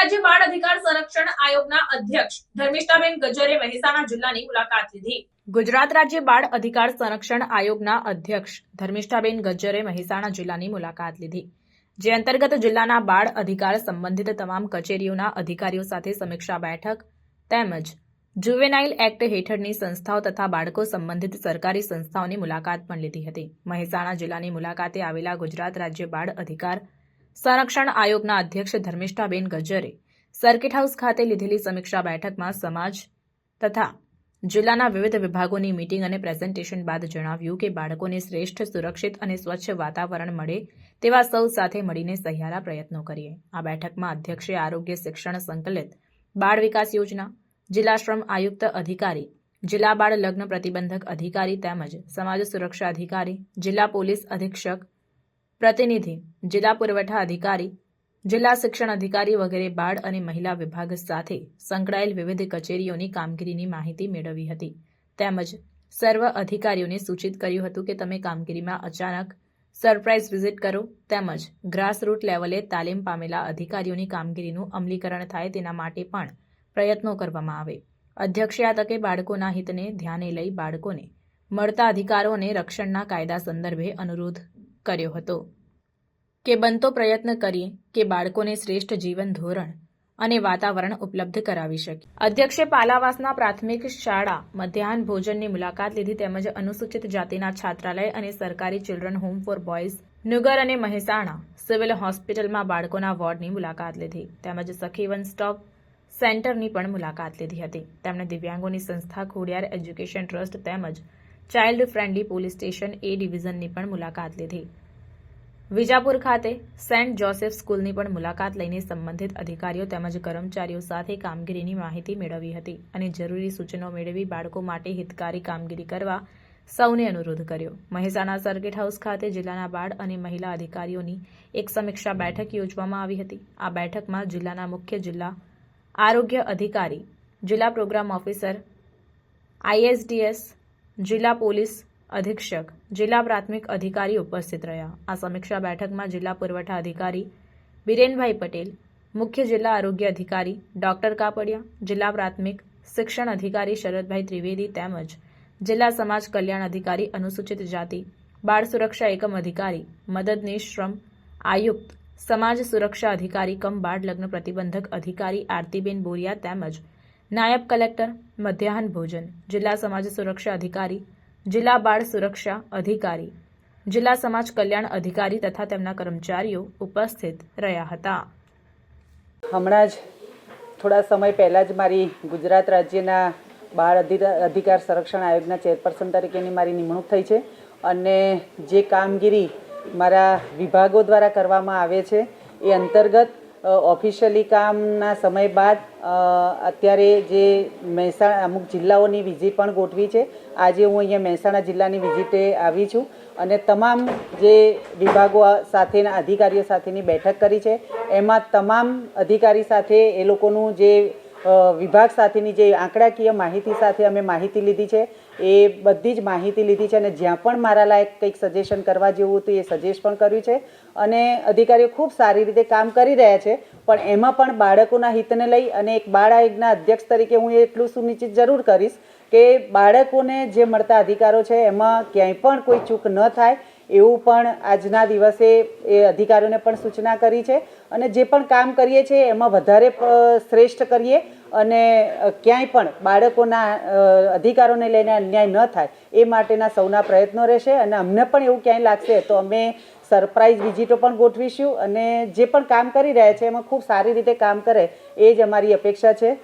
રાજ્ય બાળ અધિકાર સંરક્ષણ આયોગના અધ્યક્ષ ધર્મિષ્ઠાબેન ગજ્જરે મહેસાણા જિલ્લાની મુલાકાત લીધી। ગુજરાત રાજ્ય બાળ અધિકાર સંરક્ષણ આયોગના અધ્યક્ષ ધર્મિષ્ઠાબેન ગજ્જરે મહેસાણા જિલ્લાની મુલાકાત લીધી, જે અંતર્ગત જિલ્લાના બાળ અધિકાર સંબંધિત તમામ કચેરીઓના અધિકારીઓ સાથે સમીક્ષા બેઠક તેમજ જુવેનાઇલ એક્ટ હેઠળની સંસ્થાઓ તથા બાળકો સંબંધિત સરકારી સંસ્થાઓની મુલાકાત પણ લીધી હતી। મહેસાણા જિલ્લાની મુલાકાતે આવેલા ગુજરાત રાજ્ય બાળ અધિકાર સંરક્ષણ આયોગના અધ્યક્ષ ધર્મિષ્ઠાબેન ગજ્જરે સર્કિટ હાઉસ ખાતે લીધેલી સમીક્ષા બેઠકમાં સમાજ તથા જિલ્લાના વિવિધ વિભાગોની મીટિંગ અને પ્રેઝન્ટેશન બાદ જણાવ્યું કે બાળકોને શ્રેષ્ઠ, સુરક્ષિત અને સ્વચ્છ વાતાવરણ મળે તેવા સૌ સાથે મળીને સહિયારા પ્રયત્નો કરીએ। આ બેઠકમાં અધ્યક્ષે આરોગ્ય શિક્ષણ સંકલિત બાળ વિકાસ યોજના, જિલ્લા શ્રમ આયુક્ત અધિકારી, જિલ્લા બાળ લગ્ન પ્રતિબંધક અધિકારી તેમજ સમાજ સુરક્ષા અધિકારી, જિલ્લા પોલીસ અધિક્ષક પ્રતિનિધિ, જિલ્લા પુરવઠા અધિકારી, જિલ્લા શિક્ષણ અધિકારી વગેરે બાળ અને મહિલા વિભાગ સાથે સંકળાયેલ વિવિધ કચેરીઓની કામગીરીની માહિતી મેળવી હતી। તેમજ સર્વ અધિકારીઓને સૂચિત કર્યું હતું કે તમે કામગીરીમાં અચાનક સરપ્રાઇઝ વિઝિટ કરો તેમજ ગ્રાસરૂટ લેવલે તાલીમ પામેલા અધિકારીઓની કામગીરીનું અમલીકરણ થાય તેના માટે પણ પ્રયત્નો કરવામાં આવે। અધ્યક્ષે આ તકે બાળકોના હિતને ધ્યાને લઈ બાળકોને મળતા અધિકારો અને રક્ષણના કાયદા સંદર્ભે અનુરોધ કર્યો હતો કે બનતો પ્રયત્ન કરીએ કે બાળકોને શ્રેષ્ઠ જીવન ધોરણ અને વાતાવરણ ઉપલબ્ધ કરાવી શકે। અધ્યક્ષે પાલાવાસના પ્રાથમિક શાળા મધ્યાહન ભોજનની મુલાકાત લીધી તેમજ અનુસૂચિત જાતિના છાત્રાલય અને સરકારી ચિલ્ડ્રન હોમ ફોર બોયઝ નુગર અને મહેસાણા સિવિલ હોસ્પિટલમાં બાળકોના વોર્ડની મુલાકાત લીધી તેમજ સખી વન સ્ટોપ સેન્ટરની પણ મુલાકાત લીધી હતી। તેમણે દિવ્યાંગોની સંસ્થા ખોડિયાર એજ્યુકેશન ટ્રસ્ટ તેમજ ચાઇલ્ડ ફ્રેન્ડલી પોલીસ સ્ટેશન એ ડિવિઝનની પણ મુલાકાત લીધી। વિજાપુર ખાતે સેન્ટ જોસેફ સ્કૂલની પણ મુલાકાત લઈને સંબંધિત અધિકારીઓ તેમજ કર્મચારીઓ સાથે કામગીરીની માહિતી મેળવી હતી અને જરૂરી સૂચનો મેળવી બાળકો માટે હિતકારી કામગીરી કરવા સૌને અનુરોધ કર્યો। મહેસાણા સર્કિટ હાઉસ ખાતે જિલ્લાના બાળ અને મહિલા અધિકારીઓની એક સમીક્ષા બેઠક યોજવામાં આવી હતી। આ બેઠકમાં જિલ્લાના મુખ્ય જિલ્લા આરોગ્ય અધિકારી, જિલ્લા પ્રોગ્રામ ઓફિસર, ISDS, જિલ્લા પોલીસ અધિક્ષક, જિલ્લા પ્રાથમિક અધિકારી ઉપસ્થિત રહ્યા। આ સમીક્ષા બેઠકમાં જિલ્લા પુરવઠા અધિકારી બિરેનભાઈ પટેલ, મુખ્ય જિલ્લા આરોગ્ય અધિકારી ડોક્ટર કાપડિયા, જિલ્લા પ્રાથમિક શિક્ષણ અધિકારી શરદભાઈ ત્રિવેદી તેમજ જિલ્લા સમાજ કલ્યાણ અધિકારી, અનુસૂચિત જાતિ બાળ સુરક્ષા એકમ અધિકારી, મદદનીશ શ્રમ આયુક્ત, સમાજ સુરક્ષા અધિકારી કમ બાળ લગ્ન પ્રતિબંધક અધિકારી આરતીબેન બોરિયા તેમજ નાયબ કલેક્ટર મધ્યાહન ભોજન, જિલ્લા સમાજ સુરક્ષા અધિકારી, જિલ્લા બાળ સુરક્ષા અધિકારી, જિલ્લા સમાજ કલ્યાણ અધિકારી તથા તેમના કર્મચારીઓ ઉપસ્થિત રહ્યા હતા। હમણાં જ થોડા સમય પહેલાં જ મારી ગુજરાત રાજ્યના બાળ અધિકાર સંરક્ષણ આયોગના ચેરપર્સન તરીકેની મારી નિમણૂક થઈ છે અને જે કામગીરી મારા વિભાગો દ્વારા કરવામાં આવે છે એ અંતર્ગત ઓફિશિયલી કામના સમય બાદ અત્યારે જે મહેસાણા અમુક જિલ્લાઓની વિઝિટ પણ ગોઠવી છે। આજે હું અહીંયા મહેસાણા જિલ્લાની વિઝિટે આવી છું અને તમામ જે વિભાગો સાથેના અધિકારીઓ સાથેની બેઠક કરી છે એમાં તમામ અધિકારી સાથે એ લોકોનું જે વિભાગ સાથેની જે આંકડાકીય માહિતી સાથે અમે માહિતી લીધી છે એ બધી જ માહિતી લીધી છે અને જ્યાં પણ મારા લાયક કંઈક સજેશન કરવા જેવું હતું એ સજેસ્ટ પણ કર્યું છે અને અધિકારીઓ ખૂબ સારી રીતે કામ કરી રહ્યા છે। પણ એમાં પણ બાળકોના હિતને લઈ અને એક બાળ આયોગના અધ્યક્ષ તરીકે હું એટલું સુનિશ્ચિત જરૂર કરીશ કે બાળકોને જે મળતા અધિકારો છે એમાં ક્યાંય પણ કોઈ ચૂક ન થાય એવું પણ આજના દિવસે એ અધિકારીઓને પણ સૂચના કરી છે અને જે પણ કામ કરીએ છીએ એમાં વધારે શ્રેષ્ઠ કરીએ અને ક્યાંય પણ બાળકોના અધિકારોને લઈને અન્યાય ન થાય એ માટેના સૌના પ્રયત્નો રહેશે અને અમને પણ એવું ક્યાંય લાગશે તો અમે સરપ્રાઇઝ વિઝિટો પણ ગોઠવીશું અને જે પણ કામ કરી રહ્યા છે એમાં ખૂબ સારી રીતે કામ કરે એ જ અમારી અપેક્ષા છે।